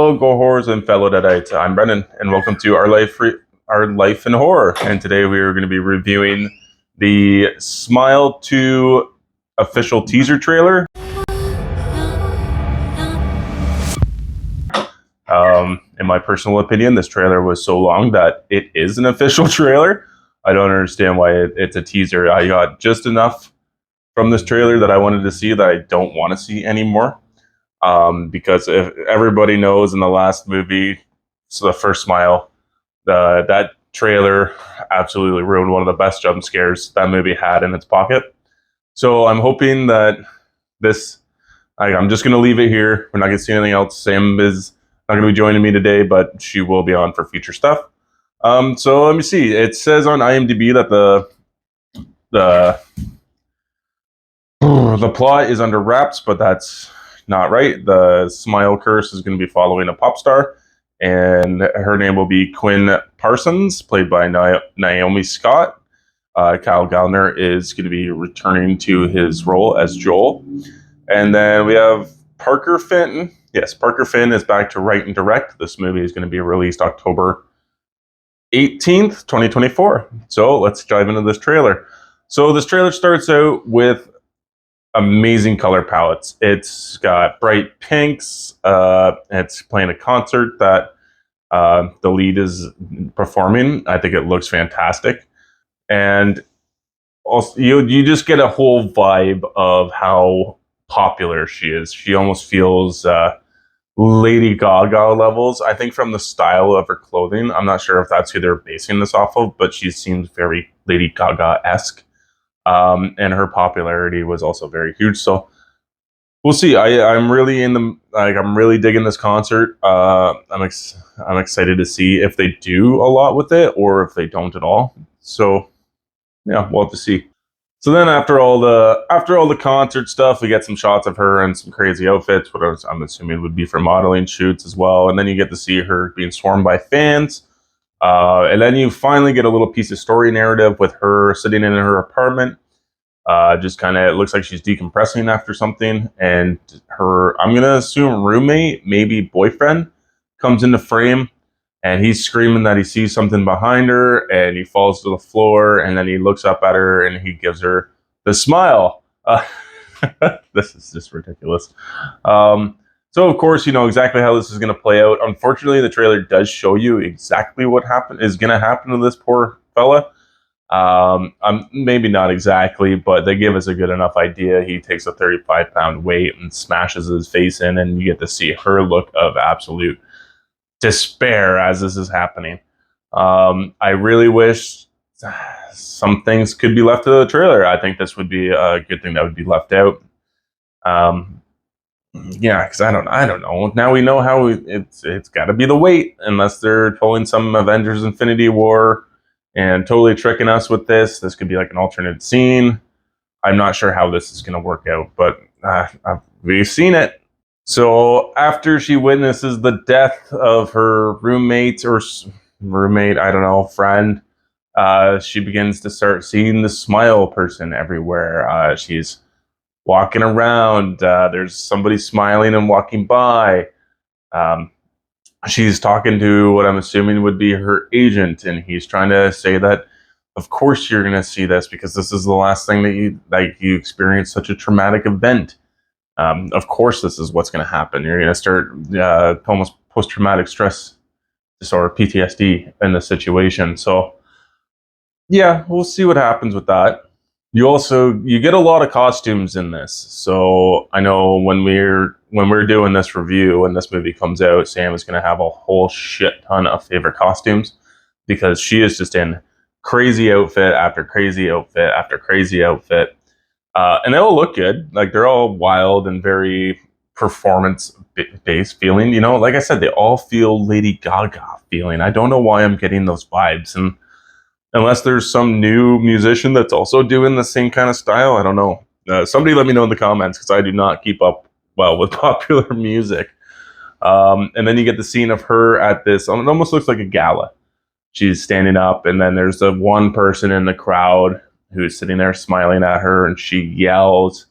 Hello, Go Horrors and fellow Deadites. I'm Brendan, and welcome to Our Life in Horror. And today we are going to be reviewing the Smile 2 official teaser trailer. In my personal opinion, this trailer was so long that it is an official trailer. I don't understand why it's a teaser. I got just enough from this trailer that I wanted to see that I don't want to see anymore. Because if everybody knows in the last movie, so the first Smile, that trailer absolutely ruined one of the best jump scares that movie had in its pocket. So I'm hoping that I'm just going to leave it here. We're not going to see anything else. Sam is not going to be joining me today, but she will be on for future stuff. So let me see. It says on IMDb that the plot is under wraps, but that's not right. The Smile curse is going to be following a pop star, and her name will be Quinn Parsons, played by Naomi Scott. Kyle Gallner is going to be returning to his role as Joel. And then we have Parker Finn. Yes, Parker Finn is back to write and direct. This movie is going to be released October 18th, 2024. So let's dive into this trailer. So this trailer starts out with amazing color palettes. It's got bright pinks. It's playing a concert that the lead is performing. I think it looks fantastic. And also, you just get a whole vibe of how popular she is. She almost feels Lady Gaga levels, I think, from the style of her clothing. I'm not sure if that's who they're basing this off of, but she seems very Lady Gaga-esque. And her popularity was also very huge. So we'll see. I'm really I'm really digging this concert. I'm excited to see if they do a lot with it or if they don't at all. So yeah, we'll have to see. So then after all the concert stuff, we get some shots of her in some crazy outfits, what I'm assuming would be for modeling shoots as well. And then you get to see her being swarmed by fans. And then you finally get a little piece of story narrative with her sitting in her apartment. Just kind of, it looks like she's decompressing after something. And her, I'm going to assume roommate, maybe boyfriend, comes into frame. And he's screaming that he sees something behind her, and he falls to the floor, and then he looks up at her, and he gives her the smile. This is just ridiculous. So, of course, you know exactly how this is going to play out. Unfortunately, the trailer does show you exactly what is going to happen to this poor fella. Maybe not exactly, but they give us a good enough idea. He takes a 35-pound weight and smashes his face in, and you get to see her look of absolute despair as this is happening. I really wish some things could be left to the trailer. I think this would be a good thing that would be left out. Yeah, because I don't know. Now we know how it's got to be the weight, unless they're pulling some Avengers Infinity War and totally tricking us with this. This could be like an alternate scene. I'm not sure how this is going to work out, but we've seen it. So after she witnesses the death of her roommate, I don't know, friend, she begins to start seeing the smile person everywhere. She's walking around. There's somebody smiling and walking by. She's talking to what I'm assuming would be her agent, and he's trying to say that, of course, you're going to see this because this is the last thing that you experience such a traumatic event. Of course, this is what's going to happen. You're going to start almost post-traumatic stress disorder, PTSD, in this situation. So, yeah, we'll see what happens with that. You get a lot of costumes in this. So I know when we're doing this review, when this movie comes out, Sam is going to have a whole shit ton of favorite costumes because she is just in crazy outfit after crazy outfit after crazy outfit. And they all look good. Like, they're all wild and very performance-based feeling. You know, like I said, they all feel Lady Gaga feeling. I don't know why I'm getting those vibes. And unless there's some new musician that's also doing the same kind of style, I don't know. Somebody let me know in the comments because I do not keep up well with popular music. And then you get the scene of her at this, it almost looks like a gala. She's standing up, and then there's the one person in the crowd who's sitting there smiling at her, and she yells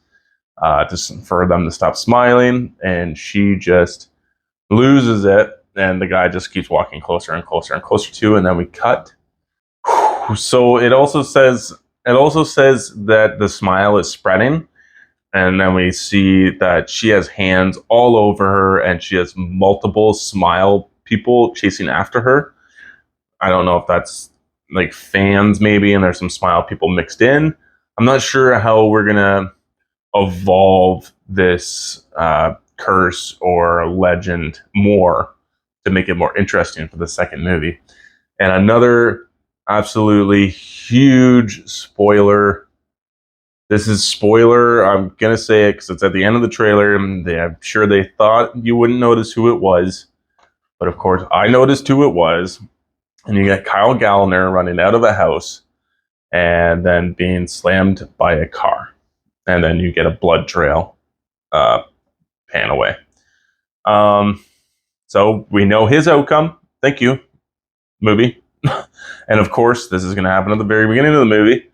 for them to stop smiling, and she just loses it, and the guy just keeps walking closer and closer and closer to, and then we cut. So it also says that the smile is spreading, and then we see that she has hands all over her, and she has multiple smile people chasing after her. I don't know if that's like fans maybe, and there's some smile people mixed in. I'm not sure how we're gonna evolve this curse or legend more to make it more interesting for the second movie. And another absolutely huge spoiler. This is spoiler. I'm gonna say it because it's at the end of the trailer. I'm sure they thought you wouldn't notice who it was, but of course I noticed who it was. And you get Kyle Gallner running out of a house and then being slammed by a car, and then you get a blood trail pan away. So we know his outcome. Thank you, movie. And of course, this is going to happen at the very beginning of the movie,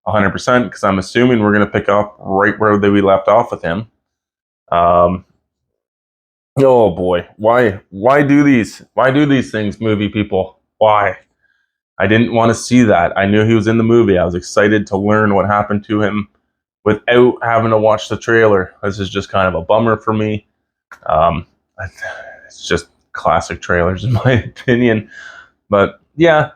100%, because I'm assuming we're going to pick up right where we left off with him. Oh boy, why do these? Why do these things, movie people? Why? I didn't want to see that. I knew he was in the movie. I was excited to learn what happened to him without having to watch the trailer. This is just kind of a bummer for me. It's just classic trailers, in my opinion. But yeah,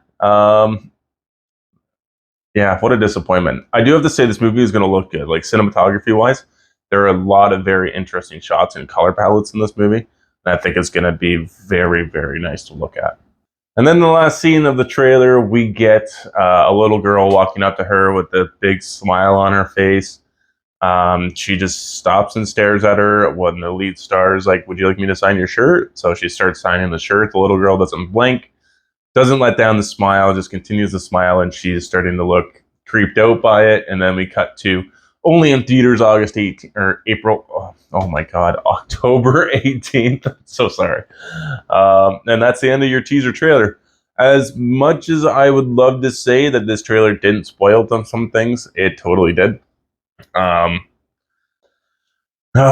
yeah, what a disappointment. I do have to say this movie is going to look good. Like cinematography wise, there are a lot of very interesting shots and color palettes in this movie. And I think it's going to be very, very nice to look at. And then the last scene of the trailer, we get a little girl walking up to her with a big smile on her face. She just stops and stares at her when the lead star is like, "Would you like me to sign your shirt?" So she starts signing the shirt. The little girl doesn't blink, doesn't let down the smile, just continues to smile, and she's starting to look creeped out by it. And then we cut to only in theaters August 18th or April. Oh my God, October 18th. So sorry. And that's the end of your teaser trailer. As much as I would love to say that this trailer didn't spoil some things, it totally did.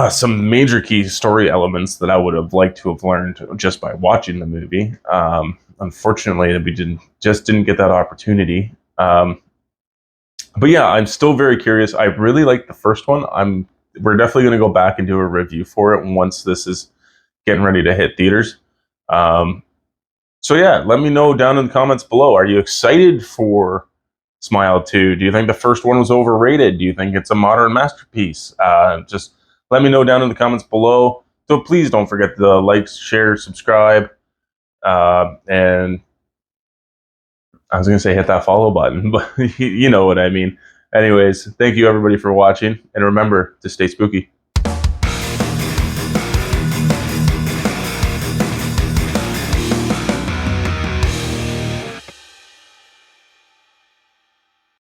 Some major key story elements that I would have liked to have learned just by watching the movie. Unfortunately, we didn't get that opportunity. But yeah, I'm still very curious. I really like the first one. We're definitely going to go back and do a review for it once this is getting ready to hit theaters. So yeah, let me know down in the comments below. Are you excited for Smile 2? Do you think the first one was overrated? Do you think it's a modern masterpiece? Just let me know down in the comments below. So please don't forget to like, share, subscribe, and I was going to say hit that follow button, but you know what I mean. Anyways, thank you everybody for watching, and remember to stay spooky.